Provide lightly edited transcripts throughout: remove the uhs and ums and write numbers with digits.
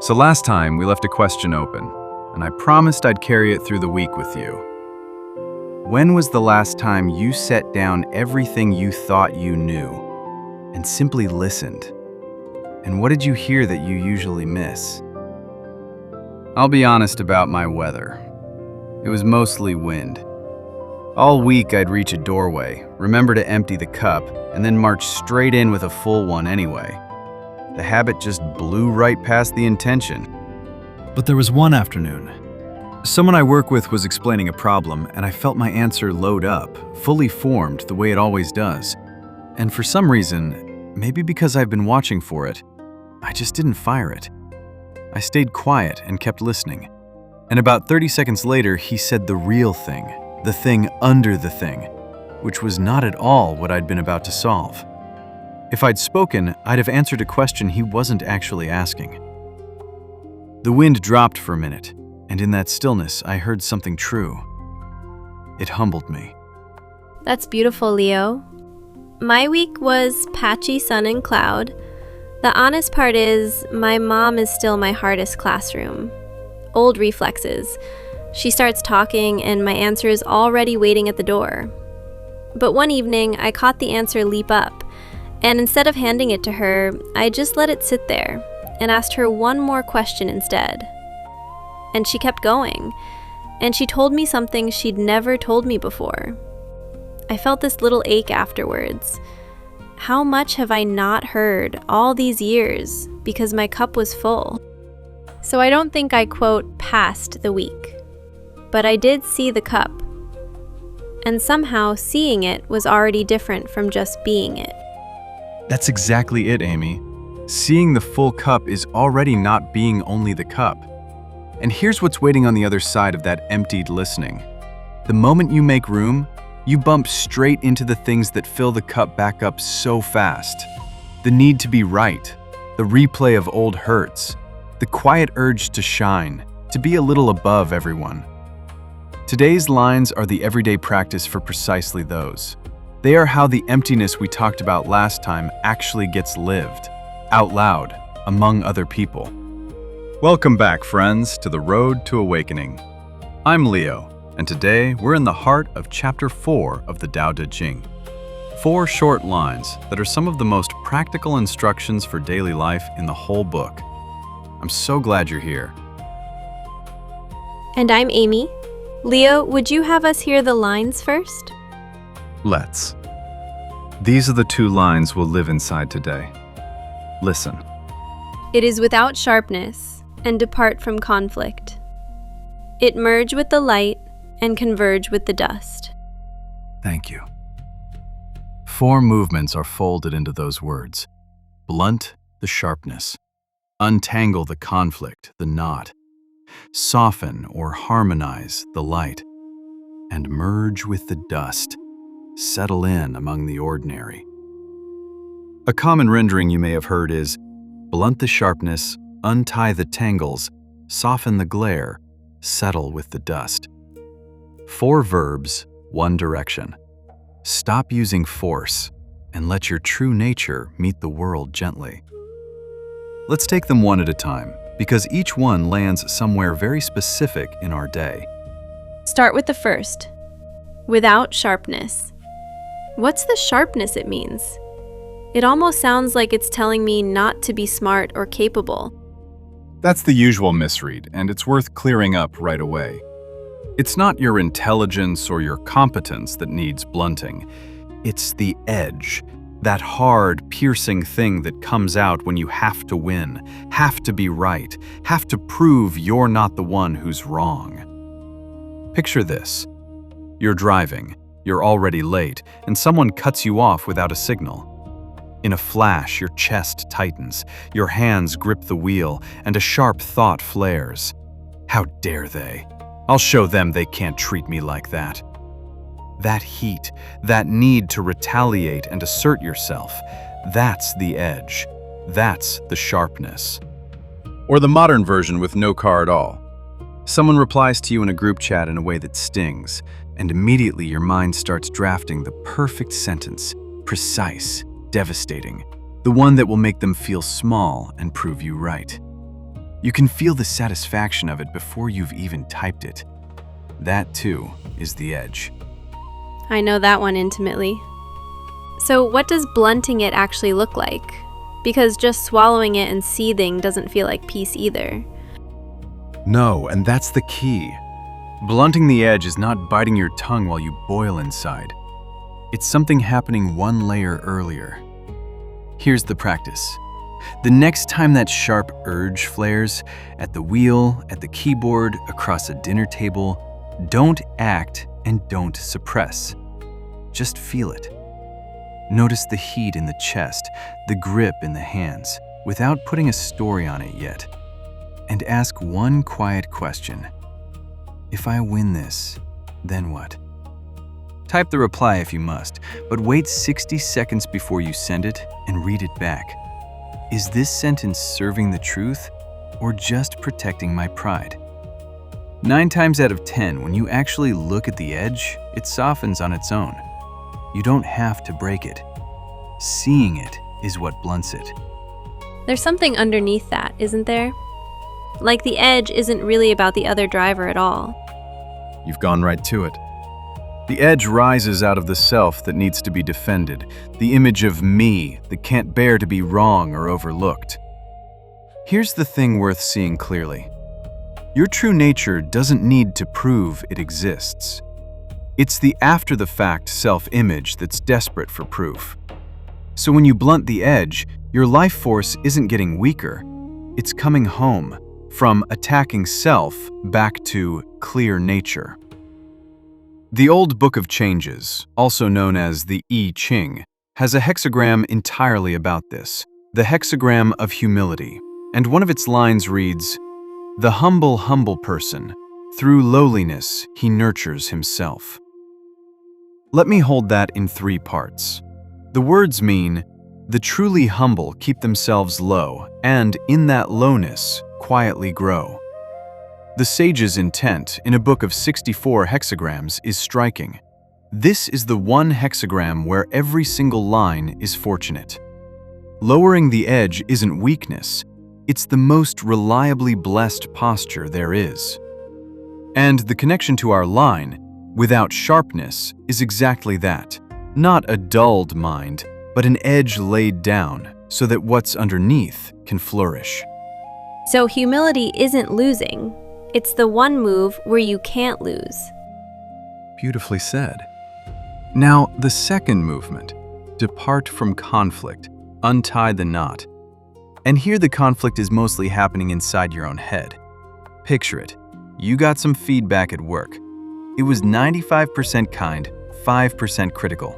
So last time we left a question open, and I promised I'd carry it through the week with you. When was the last time you set down everything you thought you knew and simply listened? And what did you hear that you usually miss? I'll be honest about my weather. It was mostly wind. All week I'd reach a doorway, remember to empty the cup, and then march straight in with a full one anyway. The habit just blew right past the intention. But there was one afternoon. Someone I work with was explaining a problem, and I felt my answer load up, fully formed the way it always does. And for some reason, maybe because I've been watching for it, I just didn't fire it. I stayed quiet and kept listening. And about 30 seconds later, he said the real thing, the thing under the thing, which was not at all what I'd been about to solve. If I'd spoken, I'd have answered a question he wasn't actually asking. The wind dropped for a minute, and in that stillness, I heard something true. It humbled me. That's beautiful, Leo. My week was patchy sun and cloud. The honest part is, my mom is still my hardest classroom. Old reflexes. She starts talking, and my answer is already waiting at the door. But one evening, I caught the answer leap up, and instead of handing it to her, I just let it sit there and asked her one more question instead. And she kept going, and she told me something she'd never told me before. I felt this little ache afterwards. How much have I not heard all these years because my cup was full? So I don't think I, quote, passed the week, but I did see the cup. And somehow seeing it was already different from just being it. That's exactly it, Amy. Seeing the full cup is already not being only the cup. And here's what's waiting on the other side of that emptied listening. The moment you make room, you bump straight into the things that fill the cup back up so fast. The need to be right, the replay of old hurts, the quiet urge to shine, to be a little above everyone. Today's lines are the everyday practice for precisely those. They are how the emptiness we talked about last time actually gets lived, out loud, among other people. Welcome back, friends, to the Road to Awakening. I'm Leo, and today we're in the heart of Chapter 4 of the Tao Te Ching. 4 short lines that are some of the most practical instructions for daily life in the whole book. I'm so glad you're here. And I'm Amy. Leo, would you have us hear the lines first? Let's. These are the 2 lines we'll live inside today. Listen. It is without sharpness and depart from conflict. It merge with the light and converge with the dust. Thank you. 4 movements are folded into those words. Blunt the sharpness. Untangle the conflict, the knot. Soften or harmonize the light. And merge with the dust. Settle in among the ordinary. A common rendering you may have heard is, blunt the sharpness, untie the tangles, soften the glare, settle with the dust. 4 verbs, 1 direction. Stop using force and let your true nature meet the world gently. Let's take them one at a time, because each one lands somewhere very specific in our day. Start with the first. Without sharpness. What's the sharpness it means? It almost sounds like it's telling me not to be smart or capable. That's the usual misread, and it's worth clearing up right away. It's not your intelligence or your competence that needs blunting. It's the edge, that hard, piercing thing that comes out when you have to win, have to be right, have to prove you're not the one who's wrong. Picture this. You're driving. You're already late, and someone cuts you off without a signal. In a flash, your chest tightens, your hands grip the wheel, and a sharp thought flares. How dare they? I'll show them they can't treat me like that. That heat, that need to retaliate and assert yourself, that's the edge. That's the sharpness. Or the modern version with no car at all. Someone replies to you in a group chat in a way that stings, and immediately your mind starts drafting the perfect sentence, precise, devastating, the one that will make them feel small and prove you right. You can feel the satisfaction of it before you've even typed it. That, too, is the edge. I know that one intimately. So what does blunting it actually look like? Because just swallowing it and seething doesn't feel like peace either. No, and that's the key. Blunting the edge is not biting your tongue while you boil inside. It's something happening one layer earlier. Here's the practice. The next time that sharp urge flares, at the wheel, at the keyboard, across a dinner table, don't act and don't suppress. Just feel it. Notice the heat in the chest, the grip in the hands, without putting a story on it yet. And ask one quiet question. If I win this, then what? Type the reply if you must, but wait 60 seconds before you send it and read it back. Is this sentence serving the truth or just protecting my pride? 9 times out of 10, when you actually look at the edge, it softens on its own. You don't have to break it. Seeing it is what blunts it. There's something underneath that, isn't there? Like the edge isn't really about the other driver at all. You've gone right to it. The edge rises out of the self that needs to be defended, the image of me that can't bear to be wrong or overlooked. Here's the thing worth seeing clearly. Your true nature doesn't need to prove it exists. It's the after-the-fact self-image that's desperate for proof. So when you blunt the edge, your life force isn't getting weaker. It's coming home, from attacking self back to clear nature. The old Book of Changes, also known as the I Ching, has a hexagram entirely about this, the hexagram of humility, and one of its lines reads, "The humble person, through lowliness he nurtures himself." Let me hold that in 3 parts. The words mean, the truly humble keep themselves low, and in that lowness, quietly grow. The sage's intent in a book of 64 hexagrams is striking. This is the one hexagram where every single line is fortunate. Lowering the edge isn't weakness, it's the most reliably blessed posture there is. And the connection to our line, without sharpness, is exactly that. Not a dulled mind, but an edge laid down so that what's underneath can flourish. So humility isn't losing. It's the one move where you can't lose. Beautifully said. Now, the second movement, depart from conflict, untie the knot. And here the conflict is mostly happening inside your own head. Picture it. You got some feedback at work. It was 95% kind, 5% critical.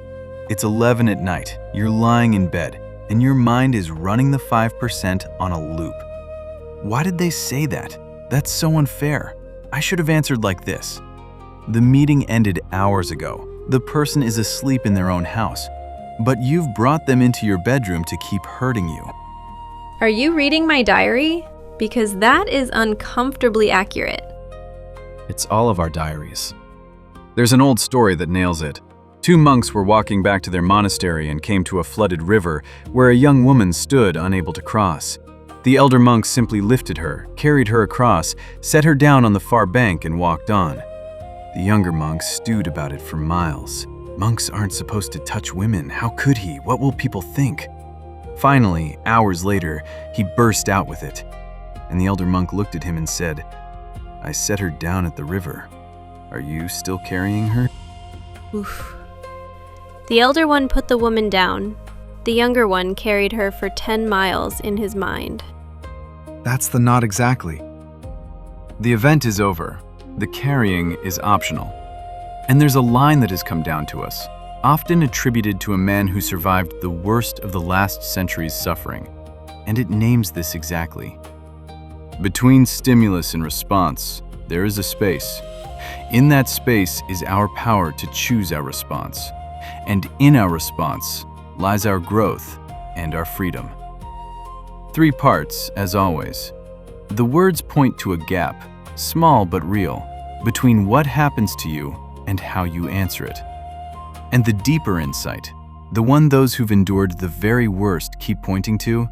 It's 11 at night, you're lying in bed, and your mind is running the 5% on a loop. Why did they say that? That's so unfair. I should have answered like this. The meeting ended hours ago. The person is asleep in their own house, but you've brought them into your bedroom to keep hurting you. Are you reading my diary? Because that is uncomfortably accurate. It's all of our diaries. There's an old story that nails it. 2 monks were walking back to their monastery and came to a flooded river where a young woman stood unable to cross. The elder monk simply lifted her, carried her across, set her down on the far bank and walked on. The younger monk stewed about it for miles. Monks aren't supposed to touch women. How could he? What will people think? Finally, hours later, he burst out with it. And the elder monk looked at him and said, "I set her down at the river. Are you still carrying her?" Oof. The elder one put the woman down. The younger one carried her for 10 miles in his mind. That's the knot exactly. The event is over. The carrying is optional. And there's a line that has come down to us, often attributed to a man who survived the worst of the last century's suffering. And it names this exactly. Between stimulus and response, there is a space. In that space is our power to choose our response. And in our response lies our growth and our freedom. 3 parts, as always. The words point to a gap, small but real, between what happens to you and how you answer it. And the deeper insight, the one those who've endured the very worst keep pointing to,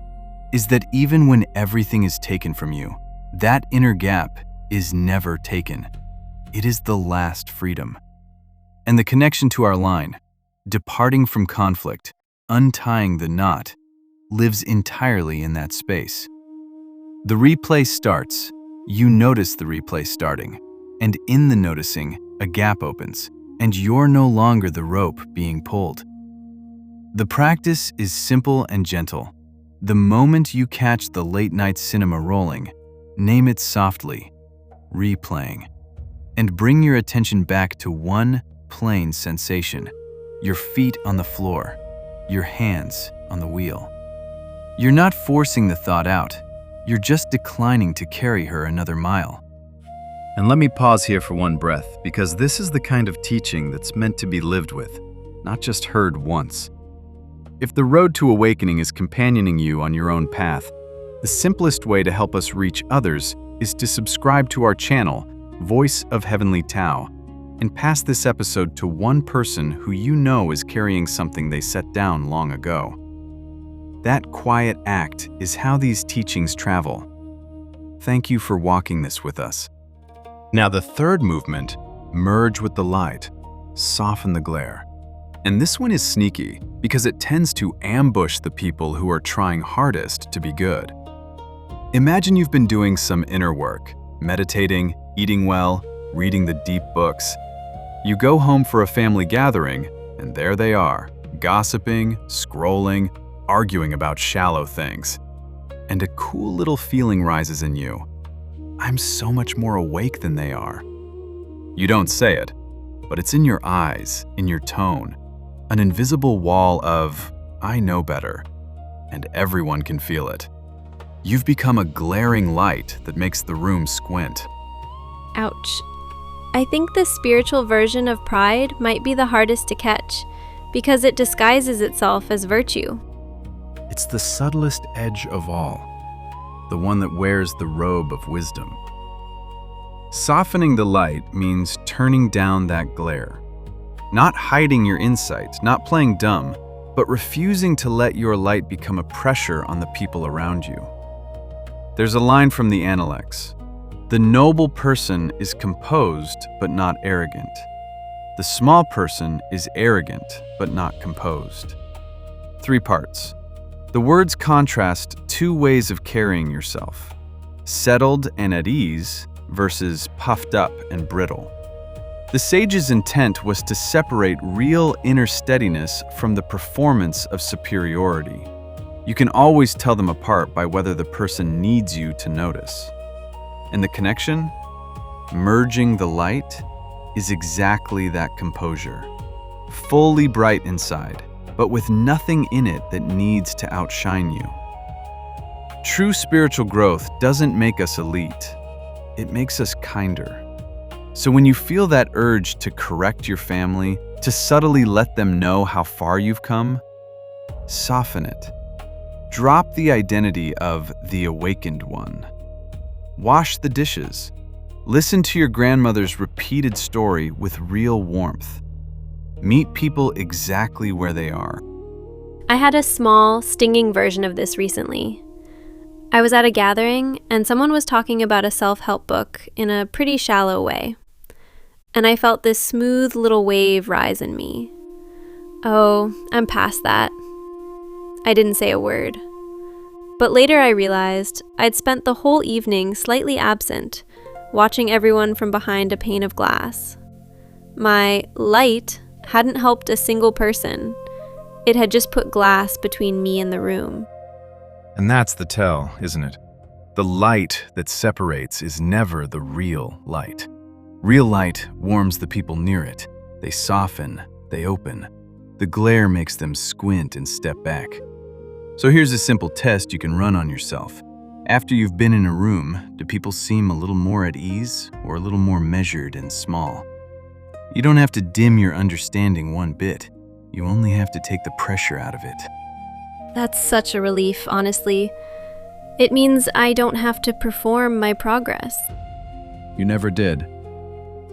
is that even when everything is taken from you, That inner gap is never taken. It is the last freedom. And the connection to our line, departing from conflict, untying the knot, lives entirely in that space. The replay starts, you notice the replay starting, and in the noticing, a gap opens, and you're no longer the rope being pulled. The practice is simple and gentle. The moment you catch the late-night cinema rolling, name it softly, replaying, and bring your attention back to one plain sensation, your feet on the floor, your hands on the wheel. You're not forcing the thought out, you're just declining to carry her another mile. And let me pause here for one breath, because this is the kind of teaching that's meant to be lived with, not just heard once. If the road to awakening is companioning you on your own path, the simplest way to help us reach others is to subscribe to our channel, Voice of Heavenly Tao, and pass this episode to one person who you know is carrying something they set down long ago. That quiet act is how these teachings travel. Thank you for walking this with us. Now the third movement, merge with the light, soften the glare. And this one is sneaky because it tends to ambush the people who are trying hardest to be good. Imagine you've been doing some inner work, meditating, eating well, reading the deep books. You go home for a family gathering, and there they are, gossiping, scrolling, arguing about shallow things. And a cool little feeling rises in you. I'm so much more awake than they are. You don't say it, but it's in your eyes, in your tone, an invisible wall of, I know better, and everyone can feel it. You've become a glaring light that makes the room squint. Ouch. I think the spiritual version of pride might be the hardest to catch, because it disguises itself as virtue. It's the subtlest edge of all, the one that wears the robe of wisdom. Softening the light means turning down that glare. Not hiding your insights, not playing dumb, but refusing to let your light become a pressure on the people around you. There's a line from the Analects. The noble person is composed but not arrogant. The small person is arrogant but not composed. 3 parts. The words contrast 2 ways of carrying yourself: settled and at ease versus puffed up and brittle. The sage's intent was to separate real inner steadiness from the performance of superiority. You can always tell them apart by whether the person needs you to notice. And the connection? Merging the light is exactly that composure. Fully bright inside, but with nothing in it that needs to outshine you. True spiritual growth doesn't make us elite. It makes us kinder. So when you feel that urge to correct your family, to subtly let them know how far you've come, soften it. Drop the identity of the awakened one. Wash the dishes. Listen to your grandmother's repeated story with real warmth. Meet people exactly where they are. I had a small, stinging version of this recently. I was at a gathering, and someone was talking about a self-help book in a pretty shallow way. And I felt this smooth little wave rise in me. Oh, I'm past that. I didn't say a word. But later I realized I'd spent the whole evening slightly absent, watching everyone from behind a pane of glass. My light hadn't helped a single person. It had just put glass between me and the room. And that's the tell, isn't it? The light that separates is never the real light. Real light warms the people near it. They soften, they open. The glare makes them squint and step back. So here's a simple test you can run on yourself. After you've been in a room, do people seem a little more at ease or a little more measured and small? You don't have to dim your understanding one bit. You only have to take the pressure out of it. That's such a relief, honestly. It means I don't have to perform my progress. You never did.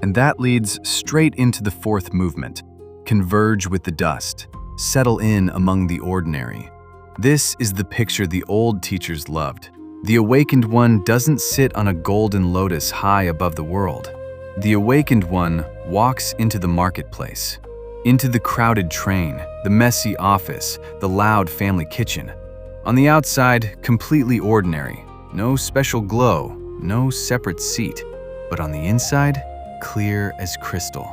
And that leads straight into the 4th movement. Converge with the dust. Settle in among the ordinary. This is the picture the old teachers loved. The awakened one doesn't sit on a golden lotus high above the world. The awakened one walks into the marketplace, into the crowded train, the messy office, the loud family kitchen. On the outside, completely ordinary, no special glow, no separate seat, but on the inside, clear as crystal.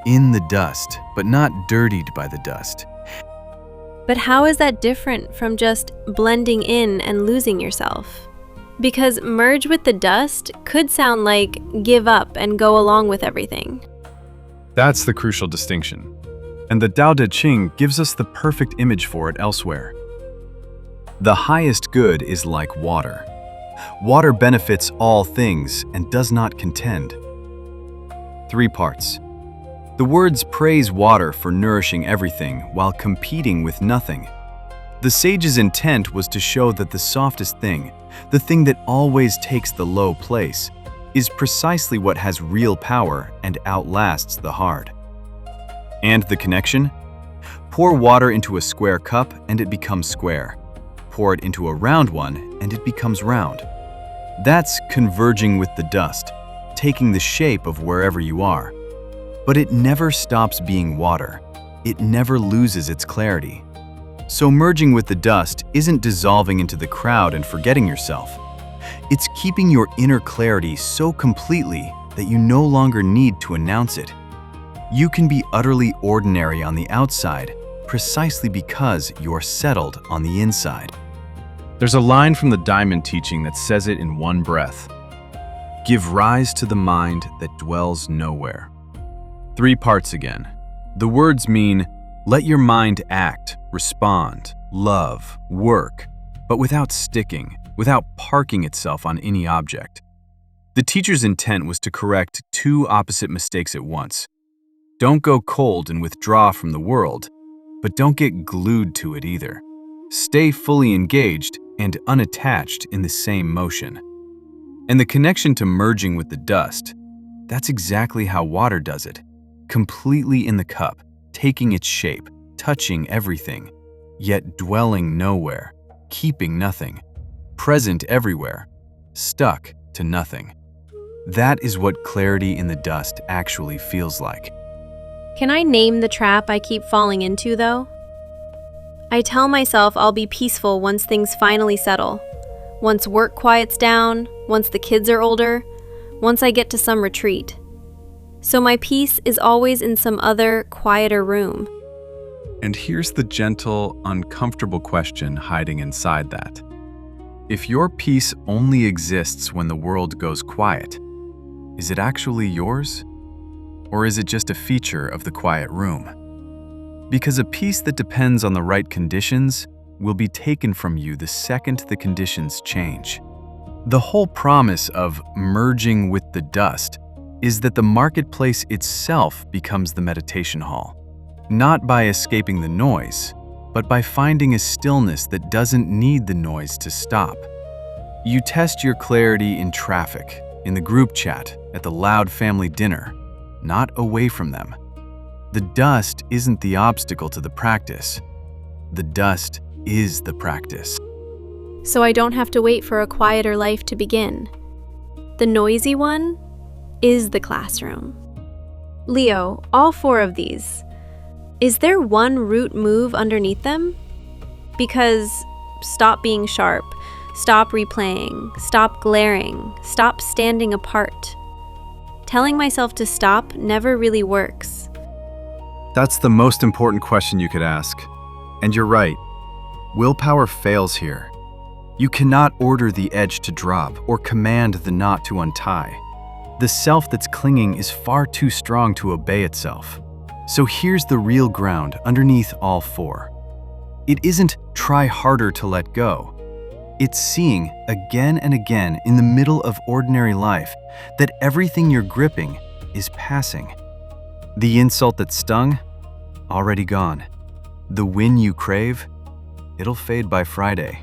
In the dust, but not dirtied by the dust. But how is that different from just blending in and losing yourself? Because merge with the dust could sound like give up and go along with everything. That's the crucial distinction. And the Tao Te Ching gives us the perfect image for it elsewhere. The highest good is like water. Water benefits all things and does not contend. 3 parts. The words praise water for nourishing everything while competing with nothing. The sage's intent was to show that the softest thing, the thing that always takes the low place, is precisely what has real power and outlasts the hard. And the connection? Pour water into a square cup and it becomes square. Pour it into a round one and it becomes round. That's converging with the dust, taking the shape of wherever you are. But it never stops being water. It never loses its clarity. So merging with the dust isn't dissolving into the crowd and forgetting yourself. It's keeping your inner clarity so completely that you no longer need to announce it. You can be utterly ordinary on the outside precisely because you're settled on the inside. There's a line from the Diamond teaching that says it in one breath. Give rise to the mind that dwells nowhere. 3 parts again. The words mean, let your mind act, respond, love, work, but without sticking, without parking itself on any object. The teacher's intent was to correct 2 opposite mistakes at once. Don't go cold and withdraw from the world, but don't get glued to it either. Stay fully engaged and unattached in the same motion. And the connection to merging with the dust, that's exactly how water does it. Completely in the cup, taking its shape, touching everything, yet dwelling nowhere, keeping nothing, present everywhere, stuck to nothing. That is what clarity in the dust actually feels like. Can I name the trap I keep falling into, though? I tell myself I'll be peaceful once things finally settle. Once work quiets down, once the kids are older, once I get to some retreat. So my peace is always in some other, quieter room. And here's the gentle, uncomfortable question hiding inside that. If your peace only exists when the world goes quiet, is it actually yours? Or is it just a feature of the quiet room? Because a peace that depends on the right conditions will be taken from you the second the conditions change. The whole promise of merging with the dust is that the marketplace itself becomes the meditation hall, not by escaping the noise, but by finding a stillness that doesn't need the noise to stop. You test your clarity in traffic, in the group chat, at the loud family dinner, not away from them. The dust isn't the obstacle to the practice. The dust is the practice. So I don't have to wait for a quieter life to begin. The noisy one is the classroom. Leo, all 4 of these, is there one root move underneath them? Because stop being sharp, stop replaying, stop glaring, stop standing apart. Telling myself to stop never really works. That's the most important question you could ask. And you're right. Willpower fails here. You cannot order the edge to drop or command the knot to untie. The self that's clinging is far too strong to obey itself. So here's the real ground underneath all 4. It isn't try harder to let go. It's seeing again and again in the middle of ordinary life that everything you're gripping is passing. The insult that stung, already gone. The win you crave, it'll fade by Friday.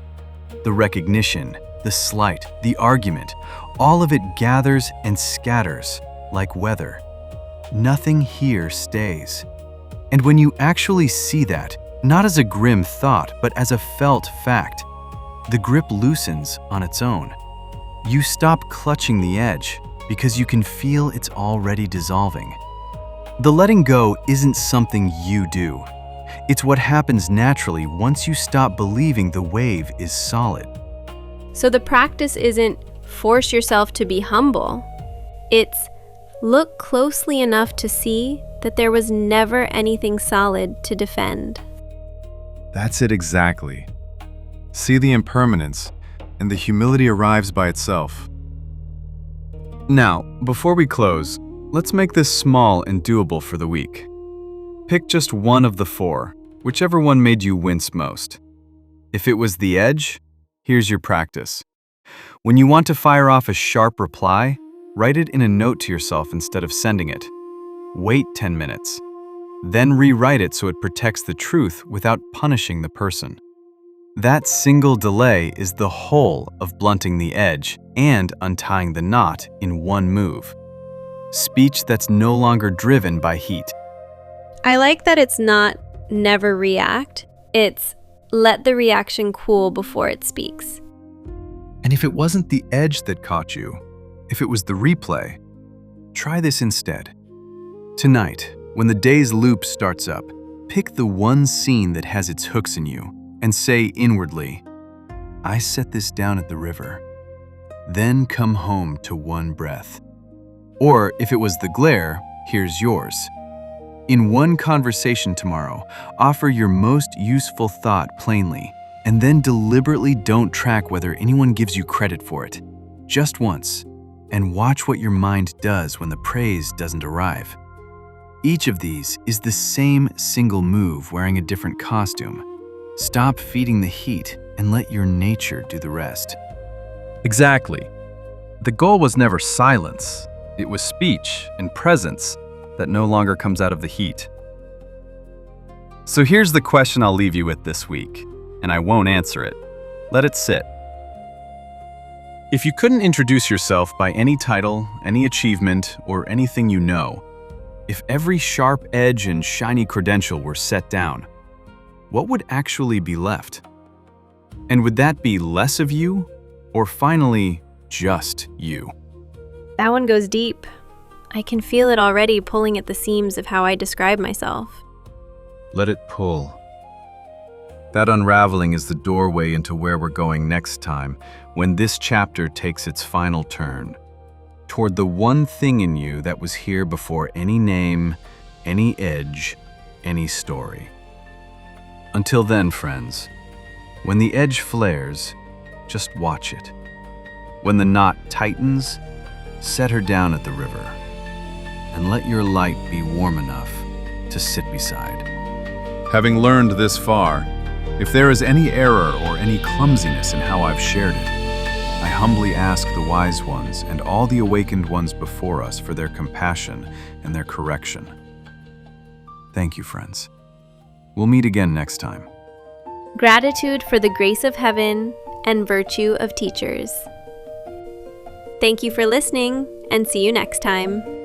The recognition, the slight, the argument, all of it gathers and scatters like weather. Nothing here stays. And when you actually see that, not as a grim thought, but as a felt fact, the grip loosens on its own. You stop clutching the edge because you can feel it's already dissolving. The letting go isn't something you do. It's what happens naturally once you stop believing the wave is solid. So the practice isn't force yourself to be humble. It's look closely enough to see that there was never anything solid to defend. That's it exactly. See the impermanence, and the humility arrives by itself. Now, before we close, let's make this small and doable for the week. Pick just one of the 4, whichever one made you wince most. If it was the edge, here's your practice. When you want to fire off a sharp reply, write it in a note to yourself instead of sending it. Wait 10 minutes. Then rewrite it so it protects the truth without punishing the person. That single delay is the whole of blunting the edge and untying the knot in one move. Speech that's no longer driven by heat. I like that it's not never react, it's let the reaction cool before it speaks. And if it wasn't the edge that caught you, if it was the replay, try this instead. Tonight, when the day's loop starts up, pick the one scene that has its hooks in you and say inwardly, I set this down at the river. Then come home to one breath. Or if it was the glare, here's yours. In one conversation tomorrow, offer your most useful thought plainly, and then deliberately don't track whether anyone gives you credit for it. Just once, and watch what your mind does when the praise doesn't arrive. Each of these is the same single move wearing a different costume. Stop feeding the heat and let your nature do the rest. Exactly. The goal was never silence. It was speech and presence that no longer comes out of the heat. So here's the question I'll leave you with this week, and I won't answer it. Let it sit. If you couldn't introduce yourself by any title, any achievement, or anything you know, if every sharp edge and shiny credential were set down, what would actually be left? And would that be less of you, or finally, just you? That one goes deep. I can feel it already pulling at the seams of how I describe myself. Let it pull. That unraveling is the doorway into where we're going next time, when this chapter takes its final turn, toward the one thing in you that was here before any name, any edge, any story. Until then, friends, when the edge flares, just watch it. When the knot tightens, set her down at the river, and let your light be warm enough to sit beside. Having learned this far, if there is any error or any clumsiness in how I've shared it, I humbly ask the wise ones and all the awakened ones before us for their compassion and their correction. Thank you, friends. We'll meet again next time. Gratitude for the grace of heaven and virtue of teachers. Thank you for listening, and see you next time.